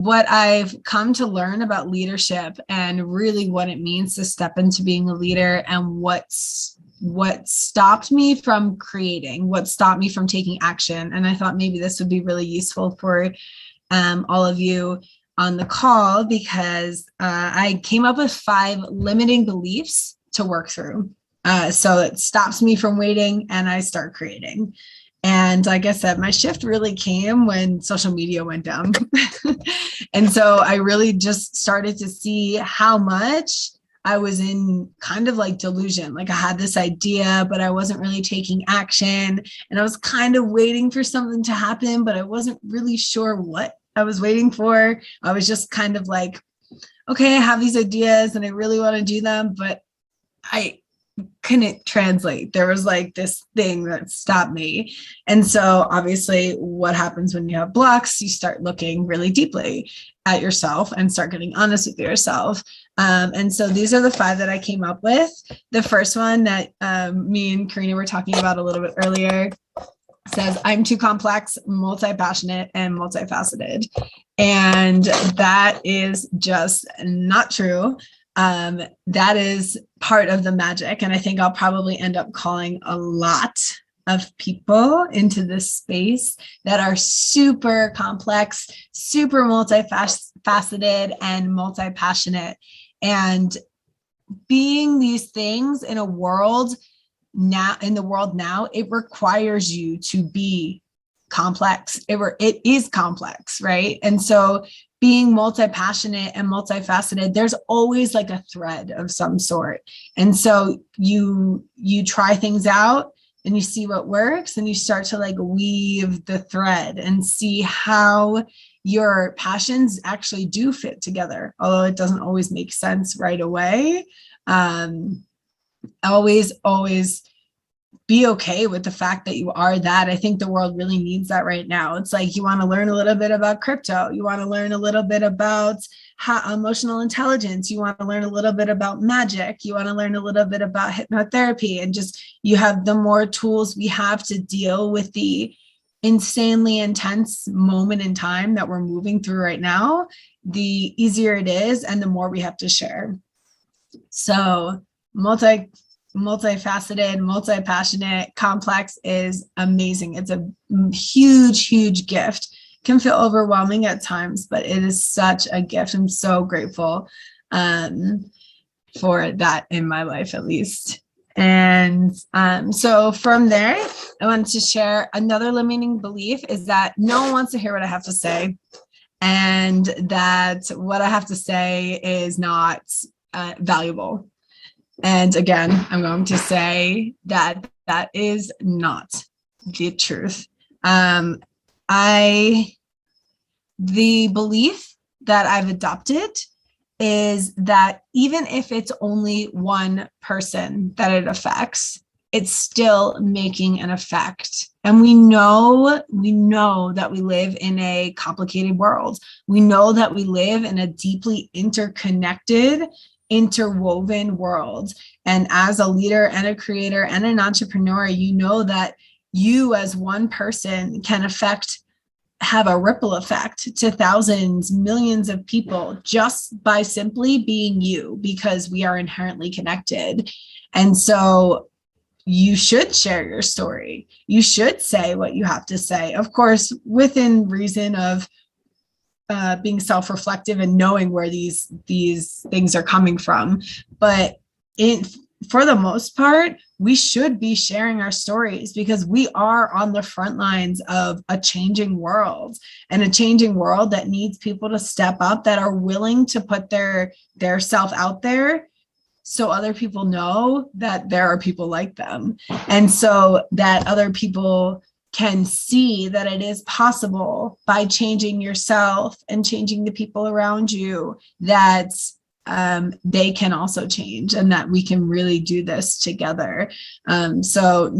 what I've come to learn about leadership and really what it means to step into being a leader, and what stopped me from creating, what stopped me from taking action. And I thought maybe this would be really useful for all of you on the call, because I came up with 5 limiting beliefs to work through. So it stops me from waiting and I start creating. And like I said, my shift really came when social media went down. And so I really just started to see how much I was in kind of like delusion. Like I had this idea, but I wasn't really taking action. And I was kind of waiting for something to happen, but I wasn't really sure what I was waiting for. I was just kind of like, okay, I have these ideas and I really want to do them, but I couldn't translate. There was like this thing that stopped me. And so obviously what happens when you have blocks, you start looking really deeply at yourself and start getting honest with yourself. And so these are the 5 that I came up with. The first one that me and Karina were talking about a little bit earlier says, I'm too complex, multi-passionate, and multifaceted. And that is just not true. That is part of the magic. And I think I'll probably end up calling a lot of people into this space that are super complex, super multifaceted, and multi-passionate. And being these things in the world now, it requires you to be complex. It is complex, right? And so being multi-passionate and multifaceted, there's always like a thread of some sort. And so you try things out and you see what works, and you start to like weave the thread and see how your passions actually do fit together. Although it doesn't always make sense right away. Always be okay with the fact that you are that. I think the world really needs that right now. It's like, you want to learn a little bit about crypto. You want to learn a little bit about emotional intelligence. You want to learn a little bit about magic. You want to learn a little bit about hypnotherapy. And just, you have the more tools we have to deal with the insanely intense moment in time that we're moving through right now, the easier it is and the more we have to share. So multifaceted, multi-passionate, complex is amazing. It's a huge, huge gift. Can feel overwhelming at times, but it is such a gift. I'm so grateful for that in my life, at least. And so from there, I wanted to share another limiting belief is that no one wants to hear what I have to say, and that what I have to say is not valuable. And again, I'm going to say that that is not the truth. The belief that I've adopted is that even if it's only one person that it affects, it's still making an effect. And we know that we live in a complicated world. We know that we live in a deeply interconnected, interwoven world. And as a leader and a creator and an entrepreneur, you know that you as one person can have a ripple effect to thousands, millions of people just by simply being you, because we are inherently connected. And so you should share your story. You should say what you have to say, of course, within reason of being self-reflective and knowing where these things are coming from. But for the most part, we should be sharing our stories, because we are on the front lines of a changing world, and a changing world that needs people to step up, that are willing to put their self out there, so other people know that there are people like them, and so that other people can see that it is possible by changing yourself and changing the people around you, that they can also change, and that we can really do this together. So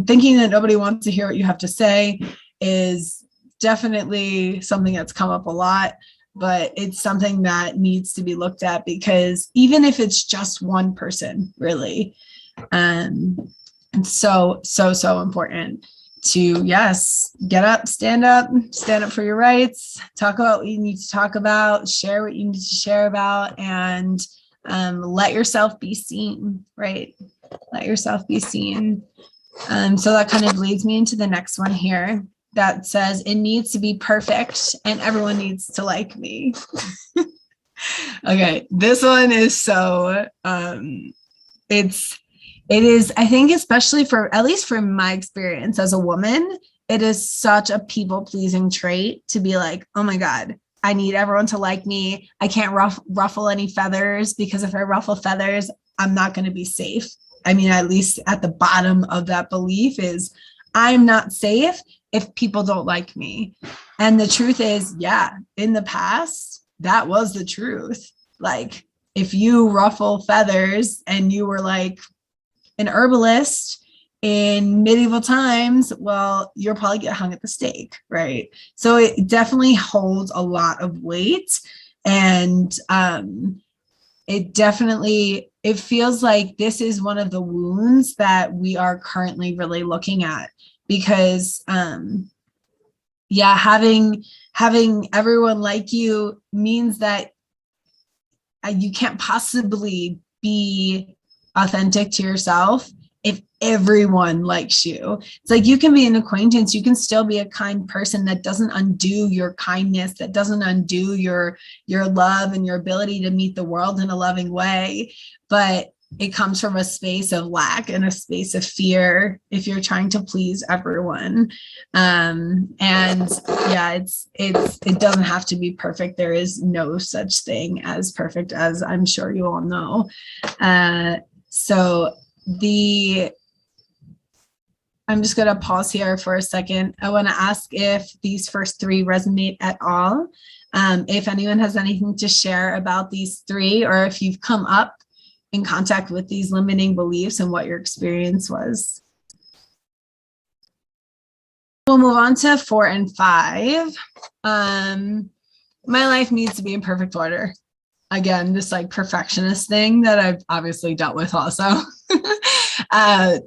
thinking that nobody wants to hear what you have to say is definitely something that's come up a lot, but it's something that needs to be looked at, because even if it's just one person, really, it's so important. yes, get up, stand up for your rights, talk about what you need to talk about, share what you need to share about, and let yourself be seen, right? Let yourself be seen. So that kind of leads me into the next one here that says, it needs to be perfect and everyone needs to like me. Okay, this one is so, it is, I think, especially for, at least from my experience as a woman, it is such a people pleasing trait to be like, oh my God, I need everyone to like me. I can't ruffle any feathers, because if I ruffle feathers, I'm not going to be safe. I mean, at least at the bottom of that belief is I'm not safe if people don't like me. And the truth is, yeah, in the past, that was the truth. Like, if you ruffle feathers and you were like an herbalist in medieval times, well, you'll probably get hung at the stake, right? So it definitely holds a lot of weight. And it feels like this is one of the wounds that we are currently really looking at, because having everyone like you means that you can't possibly be authentic to yourself if everyone likes you. It's like, you can be an acquaintance, you can still be a kind person. That doesn't undo your kindness, that doesn't undo your love and your ability to meet the world in a loving way. But it comes from a space of lack and a space of fear if you're trying to please everyone. And yeah, it doesn't have to be perfect. There is no such thing as perfect, as I'm sure you all know. So I'm just going to pause here for a second. I want to ask if these first three resonate at all. If anyone has anything to share about these three, or if you've come up in contact with these limiting beliefs and what your experience was. We'll move on to 4 and 5. My life needs to be in perfect order. Again, this like perfectionist thing that I've obviously dealt with also. My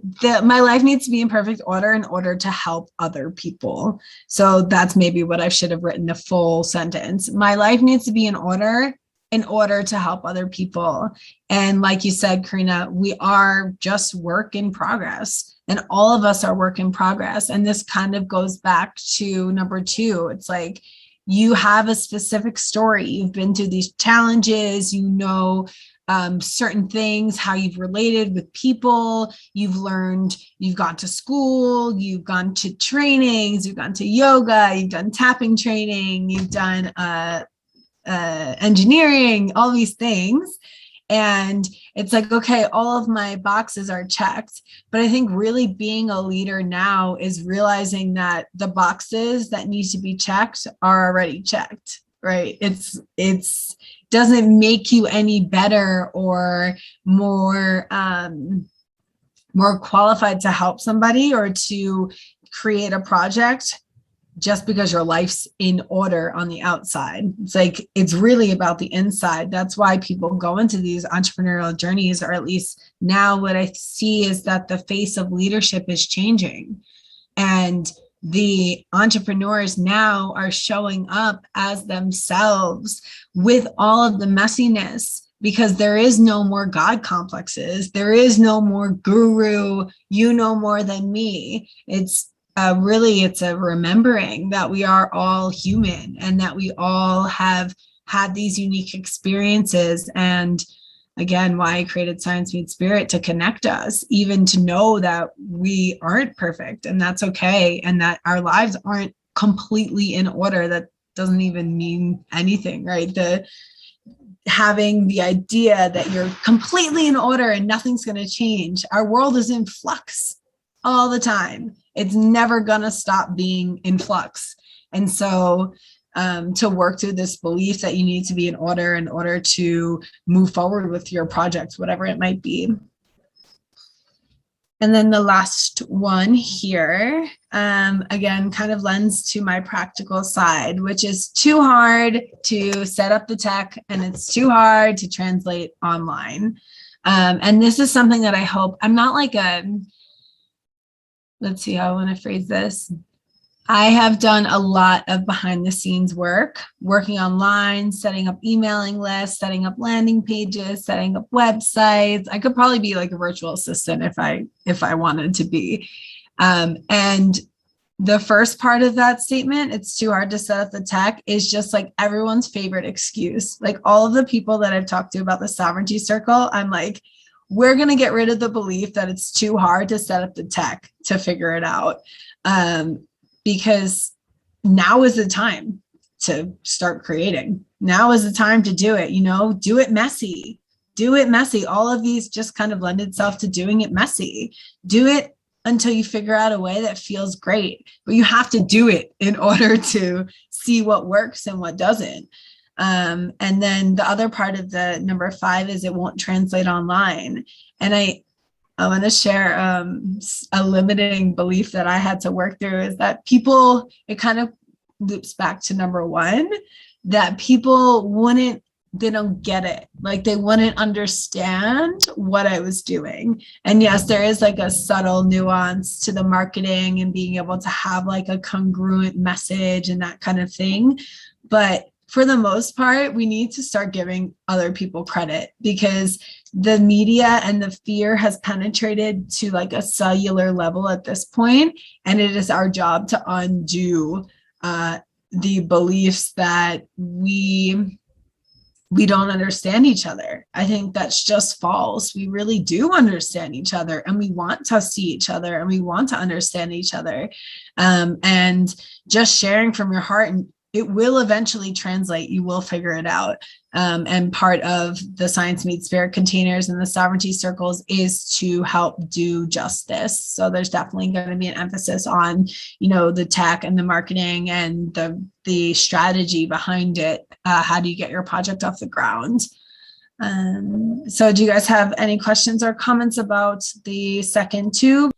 life needs to be in perfect order in order to help other people. So that's maybe what I should have written, the full sentence. My life needs to be in order to help other people. And like you said, Karina, we are just work in progress, and all of us are work in progress. And this kind of goes back to number 2. It's like, you have a specific story. You've been through these challenges, you know, certain things, how you've related with people, you've learned, you've gone to school, you've gone to trainings, you've gone to yoga, you've done tapping training, you've done engineering, all these things. And it's like, okay, all of my boxes are checked. But I think really being a leader now is realizing that the boxes that need to be checked are already checked, right? It's doesn't make you any better or more qualified to help somebody or to create a project just because your life's in order on the outside. It's like, it's really about the inside. That's why people go into these entrepreneurial journeys, or at least now what I see is that the face of leadership is changing. And the entrepreneurs now are showing up as themselves with all of the messiness, because there is no more God complexes. There is no more guru, you know more than me. It's a remembering that we are all human and that we all have had these unique experiences. And again, why I created Science Meets Spirit, to connect us, even to know that we aren't perfect, and that's okay, and that our lives aren't completely in order. That doesn't even mean anything, right? Having the idea that you're completely in order and nothing's going to change. Our world is in flux all the time. It's never going to stop being in flux. And so to work through this belief that you need to be in order to move forward with your project, whatever it might be. And then the last one here, again, kind of lends to my practical side, which is too hard to set up the tech and it's too hard to translate online. And this is something that I hope, I'm not like let's see how I want to phrase this. I have done a lot of behind the scenes work, working online, setting up emailing lists, setting up landing pages, setting up websites. I could probably be like a virtual assistant if I wanted to be. And the first part of that statement, it's too hard to set up the tech, is just like everyone's favorite excuse. Like all of the people that I've talked to about the sovereignty circle, I'm like, we're going to get rid of the belief that it's too hard to set up the tech to figure it out. Because now is the time to start creating. Now is the time to do it, do it messy. Do it messy. All of these just kind of lend itself to doing it messy. Do it until you figure out a way that feels great, but you have to do it in order to see what works and what doesn't. And then the other part of the number 5 is it won't translate online. And I want to share a limiting belief that I had to work through is that it kind of loops back to number 1, that people they don't get it. Like they wouldn't understand what I was doing. And yes, there is like a subtle nuance to the marketing and being able to have like a congruent message and that kind of thing. But for the most part, we need to start giving other people credit, because the media and the fear has penetrated to like a cellular level at this point, and it is our job to undo the beliefs that we don't understand each other. I think that's just false. We really do understand each other, and we want to see each other, and we want to understand each other. And just sharing from your heart, and it will eventually translate. You will figure it out. And part of the Science Meets Spirit containers and the sovereignty circles is to help do justice. So there's definitely going to be an emphasis on, the tech and the marketing and the strategy behind it. How do you get your project off the ground? So do you guys have any questions or comments about the second 2?